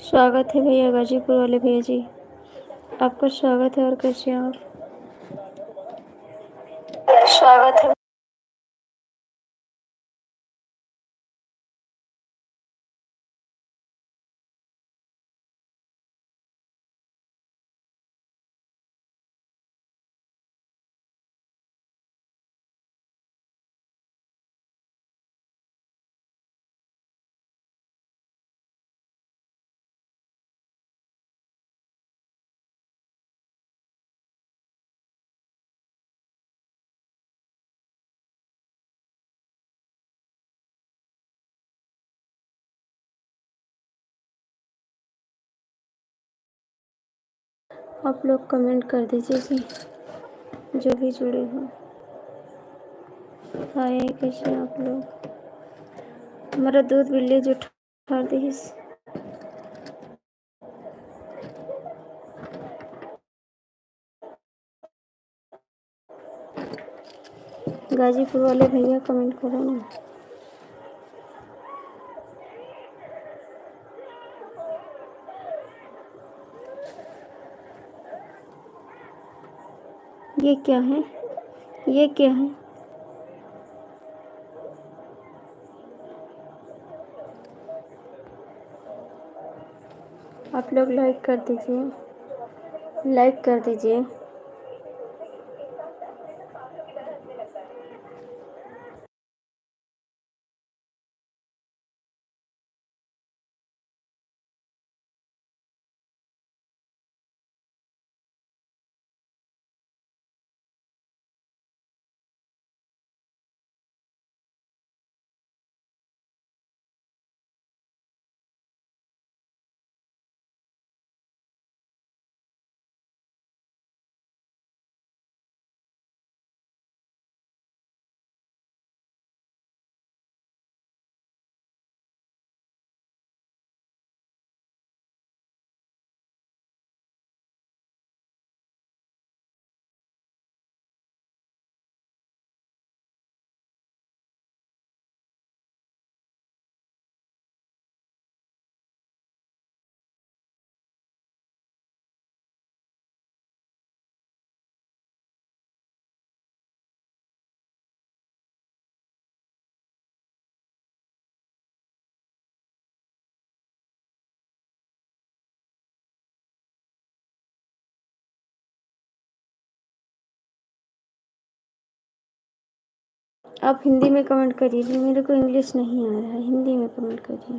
स्वागत है भैया, गाजीपुर वाले भैया जी, आपका स्वागत है। और कैसे हैं आप? स्वागत है। आप लोग कमेंट कर दीजिए कि जो भी जुड़े हो। हाय, कैसे हैं आप लोग? हमारा दूध बिल्ली जो ठार दीस। गाजीपुर वाले भैया कमेंट करो ना। ये क्या है? ये क्या है? आप लोग लाइक कर दीजिए, लाइक कर दीजिए। आप हिंदी में कमेंट करिए, मेरे को इंग्लिश नहीं आ रहा है, हिंदी में कमेंट करिए।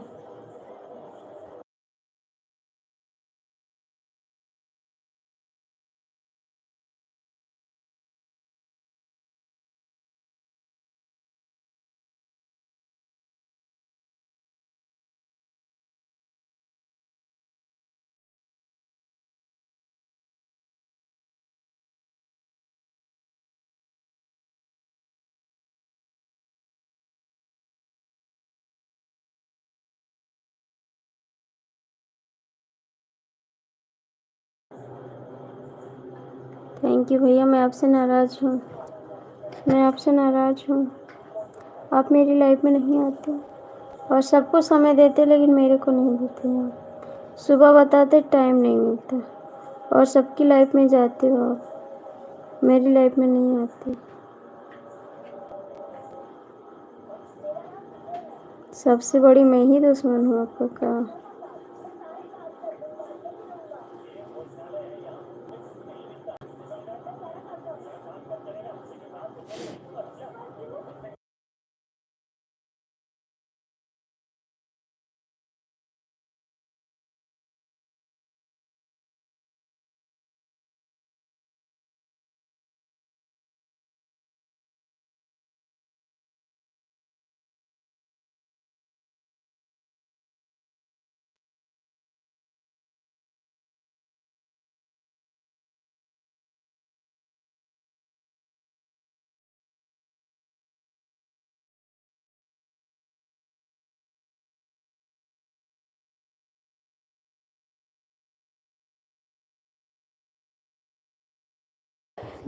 थैंक यू भैया, मैं आपसे नाराज़ हूँ, मैं आपसे नाराज़ हूँ। आप मेरी लाइफ में नहीं आते और सबको समय देते, लेकिन मेरे को नहीं देते हैं। सुबह बताते, टाइम नहीं मिलता, और सबकी लाइफ में जाते हो आप, मेरी लाइफ में नहीं आते। सबसे बड़ी मैं ही दुश्मन हूँ आपका।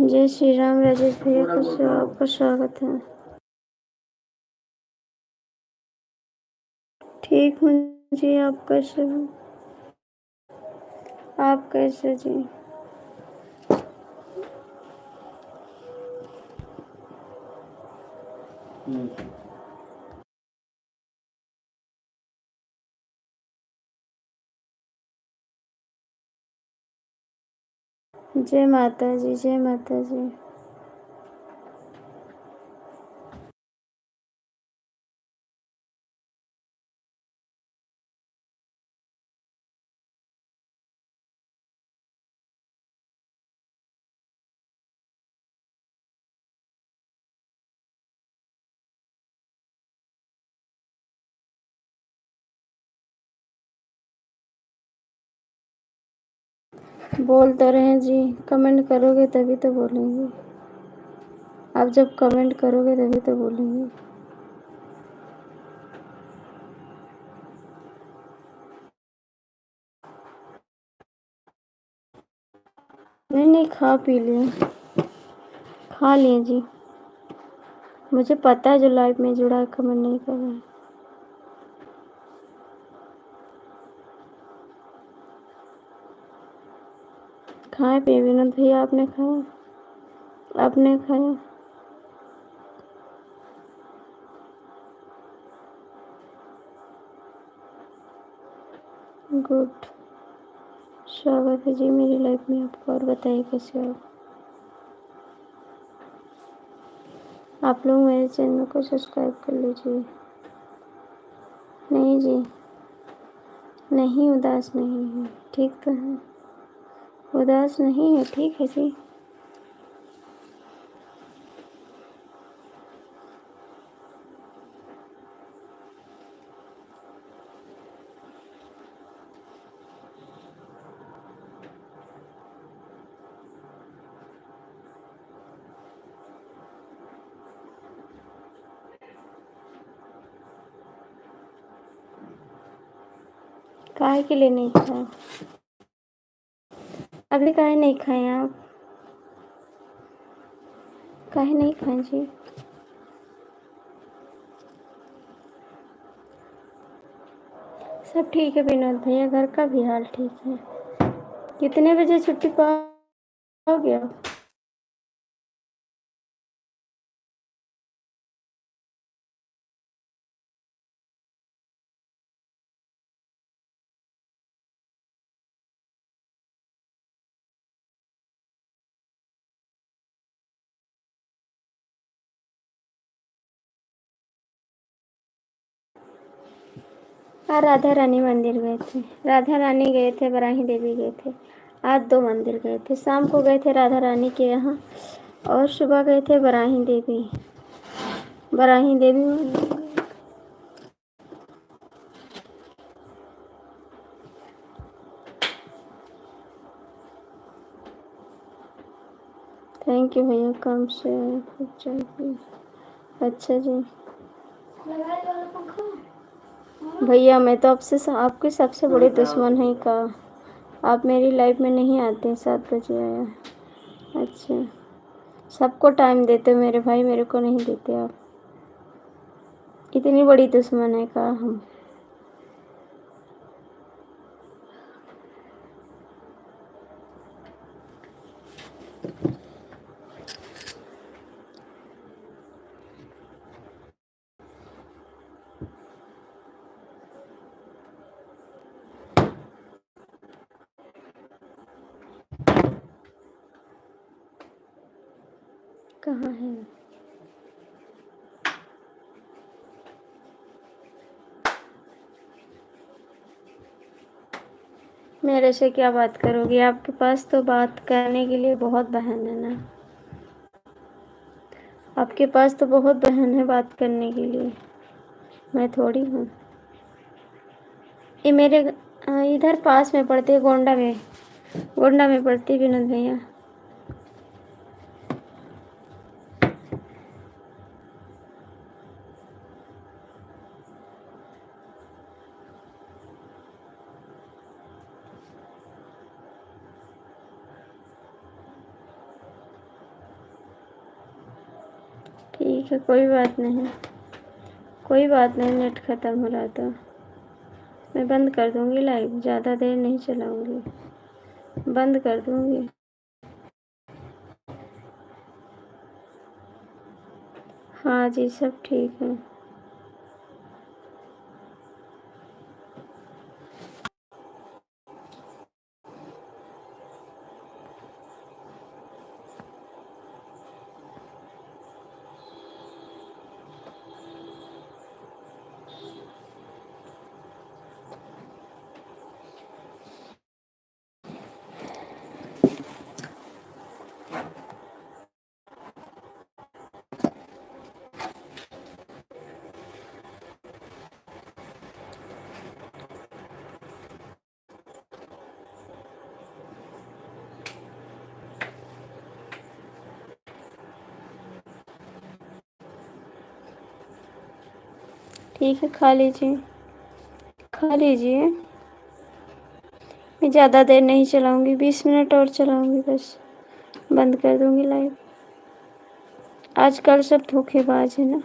जय श्री राम। राजेश भैया, कैसे हो? आपका स्वागत है। ठीक हूँ जी, आप कैसे हो? आप कैसे जी? जय माता जी, जय माता जी। बोल तो रहे हैं जी, कमेंट करोगे तभी तो बोलेंगे। आप जब कमेंट करोगे तभी तो बोलेंगे। नहीं नहीं, खा पी लिए, खा लिए जी। मुझे पता है जो लाइव में जुड़ा है कमेंट नहीं कर रहा है। खाए पिए विनोद भैया, आपने खाया? आपने खाया? गुड, स्वागत है जी मेरी लाइफ में आपका। और बताइए कैसे हो आप लोग? मेरे चैनल को सब्सक्राइब कर लीजिए। नहीं जी, नहीं उदास नहीं है, ठीक तो है। उदास नहीं है, ठीक है जी। काहे के लिए नहीं खाया? अभी काहे नहीं खाए आप? काहे नहीं खाए जी? सब ठीक है विनोद भैया, घर का भी हाल ठीक है। कितने बजे छुट्टी पाओगे आप? हाँ, राधा रानी मंदिर गए थे। राधा रानी गए थे, बराही देवी गए थे। आज 2 मंदिर गए थे। शाम को गए थे राधा रानी के यहाँ और सुबह गए थे बराही देवी। बराही देवी मंदिर। थैंक यू भैया, काम से आए फिर चाय पी। अच्छा जी भैया, मैं तो आपकी सबसे बड़ी दुश्मन है का। आप मेरी लाइफ में नहीं आते। 7 बजे आया। अच्छा, सबको टाइम देते हो मेरे भाई, मेरे को नहीं देते आप। इतनी बड़ी दुश्मन है का हम? कहाँ है? मेरे से क्या बात करोगी? आपके पास तो बात करने के लिए बहुत बहन है ना। आपके पास तो बहुत बहन है बात करने के लिए। मैं थोड़ी हूँ। ये मेरे इधर पास में पड़ती है, गोंडा में। गोंडा में पड़ती है विनोद भैया। ठीक है, कोई बात नहीं, कोई बात नहीं। नेट ख़त्म हो रहा तो मैं बंद कर दूँगी लाइव, ज़्यादा देर नहीं चलाऊँगी। बंद कर दूँगी। हाँ जी, सब ठीक है। ठीक है, खा लीजिए, खा लीजिए। मैं ज़्यादा देर नहीं चलाऊँगी, 20 मिनट और चलाऊँगी बस, बंद कर दूँगी लाइव। आजकल सब धोखेबाज है ना।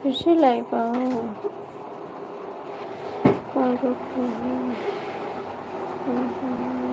फिर से लाइव आओ। कौन रोक रहा है?